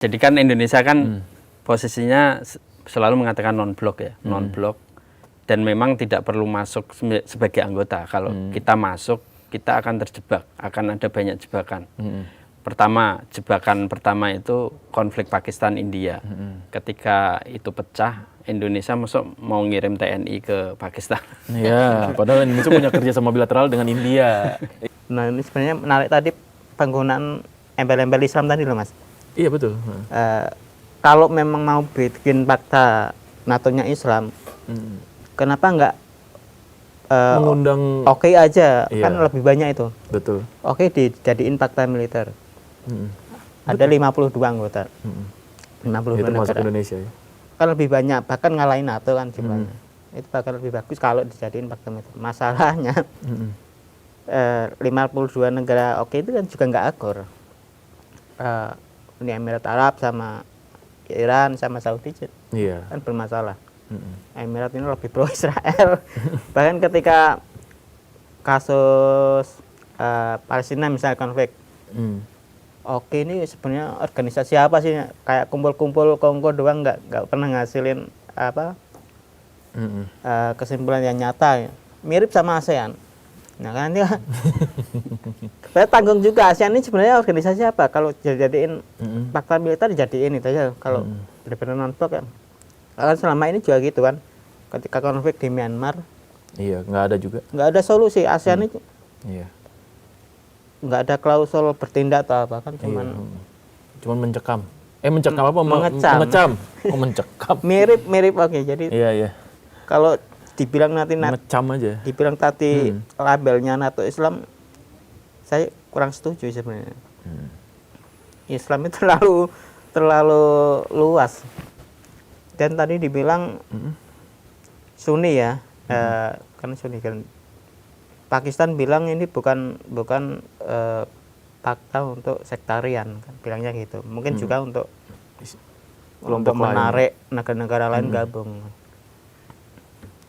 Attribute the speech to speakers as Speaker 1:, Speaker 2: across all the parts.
Speaker 1: Jadi kan Indonesia kan posisinya selalu mengatakan non-blok ya, non-blok. Dan memang tidak perlu masuk sebagai anggota. Kalau kita masuk, kita akan terjebak, akan ada banyak jebakan. Pertama, jebakan pertama itu konflik Pakistan-India. Ketika itu pecah, Indonesia masuk mau ngirim TNI ke Pakistan.
Speaker 2: Iya, padahal Indonesia punya kerjasama bilateral dengan India.
Speaker 3: Nah ini sebenarnya menarik tadi penggunaan embel-embel Islam tadi loh Mas.
Speaker 2: Iya betul.
Speaker 3: Kalau memang mau bikin fakta NATO-nya Islam, kenapa nggak
Speaker 2: mengundang
Speaker 3: oke aja,
Speaker 2: Iya.
Speaker 3: kan lebih banyak itu.
Speaker 2: betul.
Speaker 3: Oke dijadiin fakta militer. Ada 52 anggota. 52
Speaker 2: Itu masuk
Speaker 3: negara.
Speaker 2: Indonesia ya.
Speaker 3: Kan lebih banyak, bahkan ngalahin NATO kan jumlahnya. Itu bakal lebih bagus kalau dijadiin fakta militer. Masalahnya 52 negara oke itu kan juga nggak akur. Uni Emirat Arab sama Iran sama Saudi
Speaker 2: Iya.
Speaker 3: kan bermasalah. Emirat ini lebih pro Israel. Bahkan ketika kasus Palestina misalnya konflik, oke ini sebenarnya organisasi apa sih, kayak kumpul-kumpul Kongo doang, nggak pernah ngasilin apa kesimpulan yang nyata, mirip sama ASEAN. Nah kan ini saya tanggung juga, ASEAN ini sebenarnya organisasi apa, kalau jadiin fakta militer dijadiin itu aja, kalau benar-benar non-blok kan. Kan selama ini juga gitu kan, ketika konflik di Myanmar
Speaker 2: Iya, nggak ada juga.
Speaker 3: nggak ada solusi, ASEAN itu
Speaker 2: Iya.
Speaker 3: nggak ada klausul bertindak atau apa kan, cuman
Speaker 2: Cuman mencekam. Mencekam apa?
Speaker 3: Mengecam.
Speaker 2: Mengecam. Oh, mencekam.
Speaker 3: mirip oke. Jadi
Speaker 2: Iya, iya.
Speaker 3: kalau dibilang nanti
Speaker 2: Mengecam aja.
Speaker 3: dibilang tadi labelnya NATO Islam, saya kurang setuju sebenarnya. Islam itu terlalu luas. Dan tadi dibilang Sunni ya, kan Sunni kan. Pakistan bilang ini bukan fakta untuk sektarian, kan bilangnya gitu. Mungkin juga untuk
Speaker 2: Kelompok lain.
Speaker 3: menarik negara-negara lain gabung.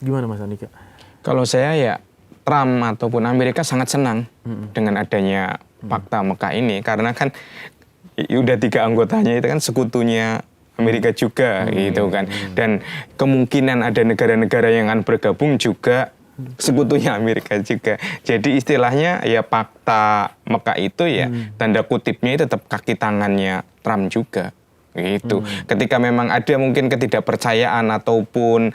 Speaker 2: Gimana Mas Andika?
Speaker 4: Kalau saya ya Trump ataupun Amerika sangat senang dengan adanya fakta Mekah ini, karena kan udah 3 anggotanya itu kan sekutunya Amerika juga gitu kan, dan kemungkinan ada negara-negara yang akan bergabung juga sekutunya Amerika juga. Jadi istilahnya ya fakta Mekah itu ya tanda kutipnya tetap kaki tangannya Trump juga gitu. Ketika memang ada mungkin ketidakpercayaan ataupun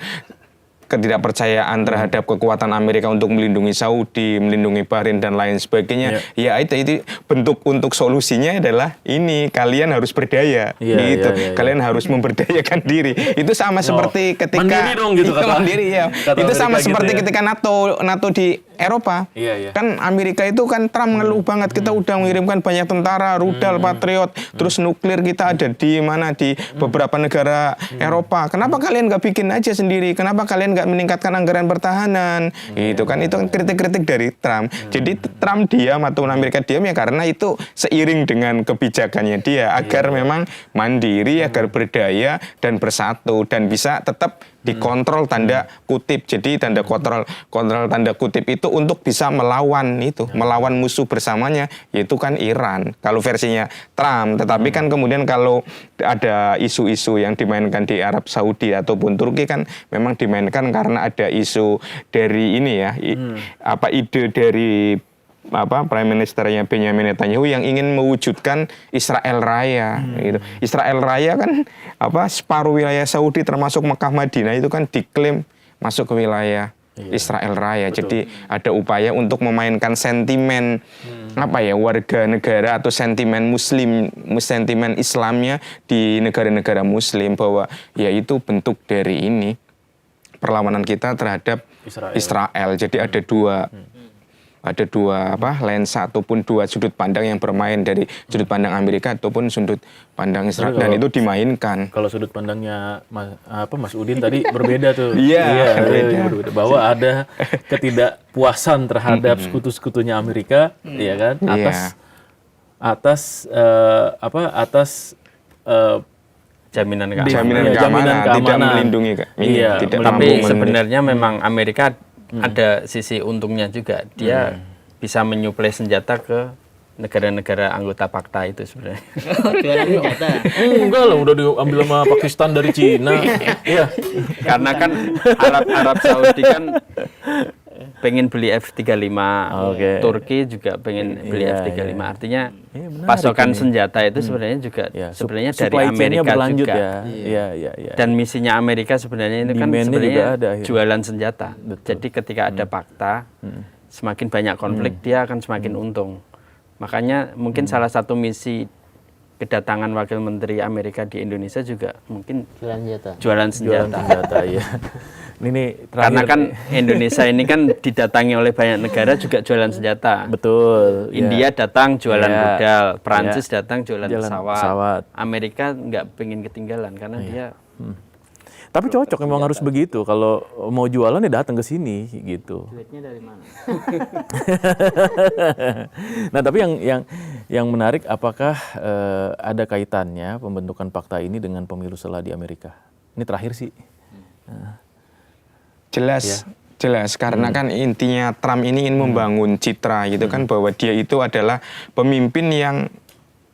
Speaker 4: ketidakpercayaan terhadap kekuatan Amerika untuk melindungi Saudi, melindungi Bahrain dan lain sebagainya, ya itu bentuk untuk solusinya adalah ini, kalian harus berdaya gitu. Kalian harus memberdayakan diri. Itu sama seperti ketika
Speaker 2: mandiri dong gitu kata.
Speaker 4: Mandiri ya. Itu sama seperti ketika NATO di Eropa. Kan Amerika itu kan Trump mengeluh banget, kita udah mengirimkan banyak tentara, rudal, patriot, terus nuklir kita ada di mana, di beberapa negara Eropa. Kenapa kalian nggak bikin aja sendiri? Kenapa kalian nggak meningkatkan anggaran pertahanan? Gitu kan, itu kan kritik-kritik dari Trump. Jadi Trump diam atau Amerika diam ya karena itu seiring dengan kebijakannya dia agar memang mandiri, agar berdaya dan bersatu dan bisa tetap dikontrol tanda kutip. Jadi tanda kontrol tanda kutip itu untuk bisa melawan musuh bersamanya, yaitu kan Iran kalau versinya Trump. Tetapi kan kemudian kalau ada isu-isu yang dimainkan di Arab Saudi ataupun Turki kan memang dimainkan karena ada isu dari ini ya, ide dari Prime Ministernya Benjamin Netanyahu yang ingin mewujudkan Israel Raya gitu. Israel Raya kan separuh wilayah Saudi termasuk Mekah Madinah itu kan diklaim masuk ke wilayah Israel Raya. Betul. Jadi ada upaya untuk memainkan sentimen warga negara atau sentimen Muslim, sentimen Islamnya di negara-negara Muslim, bahwa ya itu bentuk dari ini perlawanan kita terhadap Israel. Jadi ada dua lensa ataupun 2 sudut pandang yang bermain, dari sudut pandang Amerika ataupun sudut pandang Israel, dan itu dimainkan.
Speaker 2: Kalau sudut pandangnya Mas Udin tadi berbeda tuh.
Speaker 4: Berbeda.
Speaker 2: Bahwa ada ketidakpuasan terhadap sekutu-sekutunya Amerika, ya kan? Atas
Speaker 1: Jaminan
Speaker 4: keamanan, tidak melindungi.
Speaker 1: Tapi sebenarnya memang Amerika ada sisi untungnya juga. Dia bisa menyuplai senjata ke negara-negara anggota Pakta itu sebenarnya.
Speaker 3: Jualan senjata.
Speaker 2: Enggak lah, udah diambil sama Pakistan dari Cina. Iya.
Speaker 1: Karena kan Arab Saudi kan pengen beli F-35, Turki juga pengen beli F-35. Artinya pasokan senjata itu sebenarnya juga sebenarnya dari Amerika juga.
Speaker 2: Iya.
Speaker 1: Dan misinya Amerika sebenarnya itu kan sebenarnya jualan senjata. Jadi ketika ada Pakta, semakin banyak konflik dia akan semakin untung. Makanya mungkin salah satu misi kedatangan wakil menteri Amerika di Indonesia juga mungkin jualan senjata.
Speaker 2: Iya. Ini
Speaker 1: karena kan Indonesia ini kan didatangi oleh banyak negara juga jualan senjata.
Speaker 2: Betul.
Speaker 1: India datang jualan rudal, Prancis datang jualan pesawat. Amerika nggak pengen ketinggalan karena dia.
Speaker 2: Tapi cocok memang harus begitu. Kalau mau jualan ya datang ke sini gitu.
Speaker 3: Duitnya dari mana?
Speaker 2: Nah, tapi yang menarik, apakah ada kaitannya pembentukan Pakta ini dengan pemilu setelah di Amerika? Ini terakhir sih.
Speaker 4: Jelas karena kan intinya Trump ini ingin membangun citra gitu kan, bahwa dia itu adalah pemimpin yang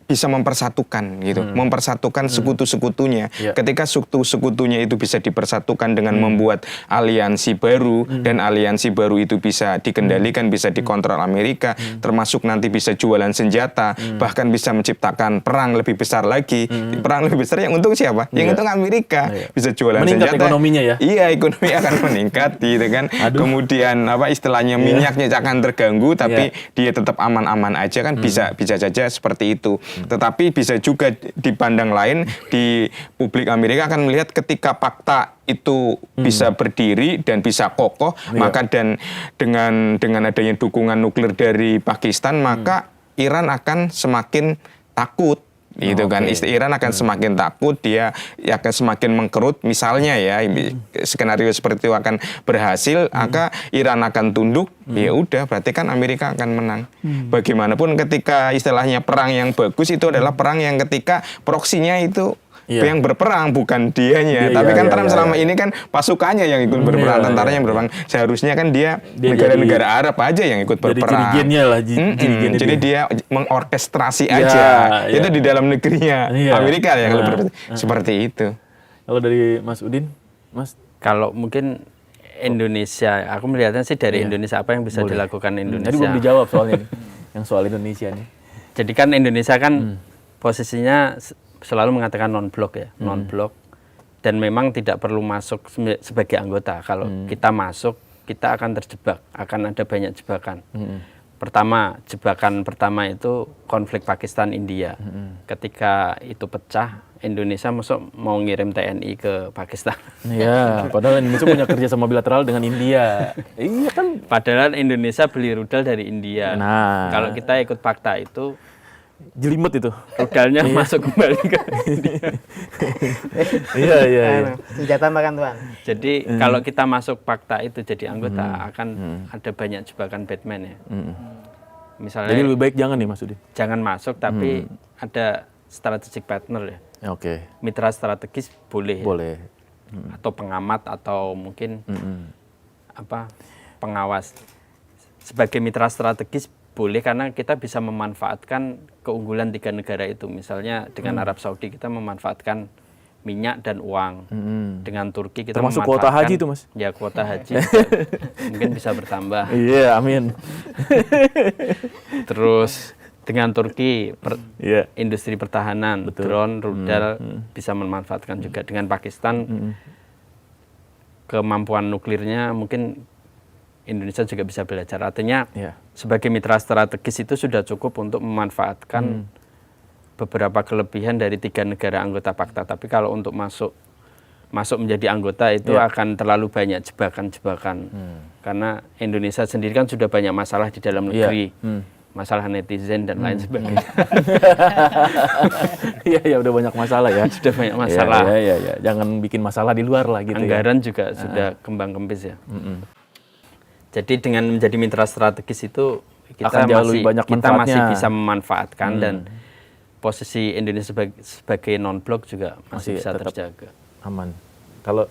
Speaker 4: bisa mempersatukan gitu, mempersatukan sekutu-sekutunya. Ketika sekutu-sekutunya itu bisa dipersatukan dengan membuat aliansi baru, dan aliansi baru itu bisa dikendalikan, bisa dikontrol Amerika, termasuk nanti bisa jualan senjata, bahkan bisa menciptakan perang lebih besar lagi. Perang lebih besar yang untung siapa? Yang untung Amerika. Bisa jualan
Speaker 2: meningkat
Speaker 4: senjata.
Speaker 2: Ekonominya ya?
Speaker 4: Iya, ekonomi akan meningkat gitu kan. Kemudian istilahnya minyaknya akan terganggu, tapi dia tetap aman-aman aja kan, bisa saja seperti itu. Tetapi bisa juga dipandang lain, di publik Amerika akan melihat ketika Pakta itu bisa berdiri dan bisa kokoh, maka dan dengan adanya dukungan nuklir dari Pakistan, maka Iran akan semakin takut. Gitu kan, Iran akan semakin takut, dia akan semakin mengkerut. Misalnya ya, skenario seperti itu akan berhasil, maka Iran akan tunduk. Ya udah, berarti kan Amerika akan menang. Bagaimanapun ketika istilahnya perang yang bagus itu adalah perang yang ketika proksinya itu yang berperang, bukan dianya. Tapi kan Trump selama ini kan pasukannya yang ikut berperang, tentaranya yang berperang. Seharusnya kan dia negara-negara Arab aja yang ikut berperang. Jadi dia mengorkestrasi aja. Itu di dalam negerinya Amerika yang seperti itu.
Speaker 2: Kalau dari Mas Udin, Mas?
Speaker 1: Kalau mungkin Indonesia, aku melihatnya sih dari Indonesia, apa yang bisa dilakukan Indonesia.
Speaker 2: Tadi belum dijawab soalnya nih, yang soal Indonesia nih.
Speaker 1: Jadi kan Indonesia kan posisinya selalu mengatakan non-blok ya, non-blok, dan memang tidak perlu masuk sebagai anggota. Kalau kita masuk, kita akan terjebak, akan ada banyak jebakan. Jebakan pertama itu konflik Pakistan-India. Ketika itu pecah, Indonesia mau ngirim TNI ke Pakistan.
Speaker 2: Iya, padahal Indonesia punya kerjasama bilateral dengan India. Iya kan?
Speaker 1: Padahal Indonesia beli rudal dari India.
Speaker 2: Nah,
Speaker 1: kalau kita ikut Pakta itu,
Speaker 2: jelimet itu.
Speaker 1: Rudalnya masuk kembali ke India.
Speaker 2: Iya.
Speaker 3: Senjata makan tuan.
Speaker 1: Jadi kalau kita masuk Pakta itu jadi anggota, akan ada banyak jebakan Batman ya. Misalnya,
Speaker 2: jadi lebih baik jangan nih Mas Udin?
Speaker 1: Jangan masuk, tapi ada strategic partner ya.
Speaker 2: Oke.
Speaker 1: Mitra strategis boleh.
Speaker 2: Boleh.
Speaker 1: Atau pengamat, atau mungkin pengawas. Sebagai mitra strategis boleh, karena kita bisa memanfaatkan keunggulan 3 negara itu. Misalnya dengan Arab Saudi kita memanfaatkan minyak dan uang. Dengan Turki kita
Speaker 2: termasuk
Speaker 1: memanfaatkan
Speaker 2: kuota haji itu Mas?
Speaker 1: Ya, kuota haji mungkin bisa bertambah.
Speaker 2: Iya, amin.
Speaker 1: Terus dengan Turki industri pertahanan, drone, rudal bisa memanfaatkan juga. Dengan Pakistan kemampuan nuklirnya mungkin Indonesia juga bisa belajar. Artinya sebagai mitra strategis itu sudah cukup untuk memanfaatkan beberapa kelebihan dari 3 negara anggota Pakta. Tapi kalau untuk masuk menjadi anggota itu akan terlalu banyak jebakan-jebakan. Karena Indonesia sendiri kan sudah banyak masalah di dalam negeri. Masalah netizen dan lain sebagainya.
Speaker 2: Iya, udah banyak masalah ya.
Speaker 1: Sudah banyak masalah.
Speaker 2: Iya. Jangan bikin masalah di luar lah gitu.
Speaker 1: Anggaran juga sudah kembang-kempis ya. Jadi dengan menjadi mitra strategis itu kita masih bisa memanfaatkan, dan posisi Indonesia sebagai non-blok juga masih bisa terjaga.
Speaker 2: Aman. Kalau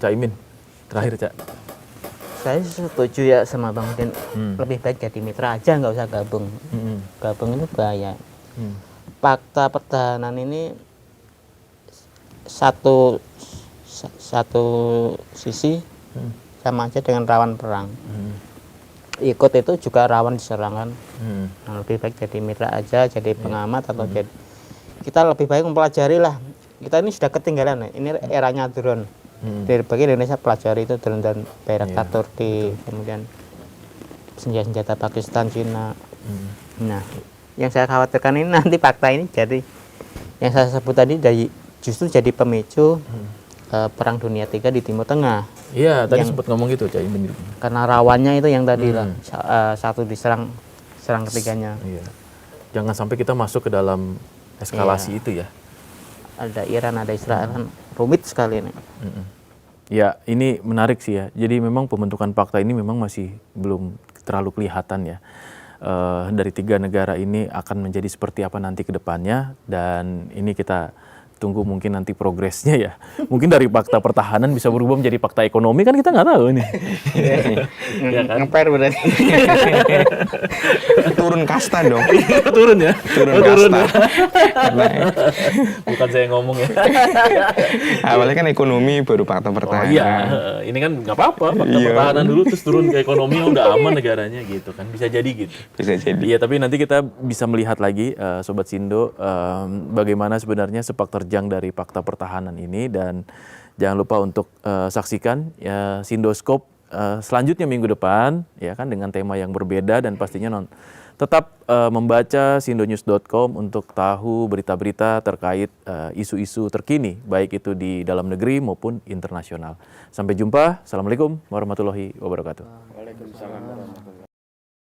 Speaker 2: Cak Imin, terakhir Cak.
Speaker 3: Saya setuju ya sama Bang Udin. Lebih baik jadi mitra aja, nggak usah gabung. Gabung itu bahaya. Fakta pertahanan ini satu sisi sama aja dengan rawan perang. Ikut itu juga rawan diserang kan. Nah, lebih baik jadi mitra aja, jadi pengamat atau jadi kita lebih baik mempelajari lah. Kita ini sudah ketinggalan, ini eranya drone. Dari bagi Indonesia pelajari itu drone dan Bayraktar Turki, kemudian senjata Pakistan, Cina. Nah, yang saya khawatirkan ini nanti fakta ini jadi yang saya sebut tadi justru jadi pemicu perang dunia 3 di Timur Tengah.
Speaker 2: Iya, tadi sempat ngomong gitu, Cak Imin.
Speaker 3: Karena rawannya itu yang tadi lah, satu diserang ketiganya.
Speaker 2: Iya. Jangan sampai kita masuk ke dalam eskalasi itu ya.
Speaker 3: Ada Iran, ada Israel, kan rumit sekali ini.
Speaker 2: Ya, ini menarik sih ya. Jadi memang pembentukan fakta ini memang masih belum terlalu kelihatan ya. Dari 3 negara ini akan menjadi seperti apa nanti ke depannya, dan ini kita tunggu mungkin nanti progresnya ya. Mungkin dari fakta pertahanan bisa berubah menjadi fakta ekonomi, kan kita nggak tahu nih.
Speaker 3: Ya kan? Ngeper berarti.
Speaker 4: Turun kasta dong.
Speaker 2: Turun ya?
Speaker 4: Turun kasta.
Speaker 2: Bukan saya ngomong ya.
Speaker 4: Awalnya kan ekonomi baru fakta pertahanan.
Speaker 2: Iya, ini kan nggak apa-apa. Fakta pertahanan dulu terus turun ke ekonomi, udah aman negaranya gitu kan. Bisa jadi gitu.
Speaker 4: Bisa jadi.
Speaker 2: Iya, tapi nanti kita bisa melihat lagi, Sobat Sindo, bagaimana sebenarnya sepak terjang dari fakta pertahanan ini. Dan jangan lupa untuk saksikan ya Sindoskop selanjutnya minggu depan ya kan, dengan tema yang berbeda, dan pastinya tetap membaca sindonews.com untuk tahu berita-berita terkait isu-isu terkini, baik itu di dalam negeri maupun internasional. Sampai jumpa. Assalamualaikum warahmatullahi wabarakatuh.
Speaker 1: Waalaikumsalam warahmatullahi wabarakatuh.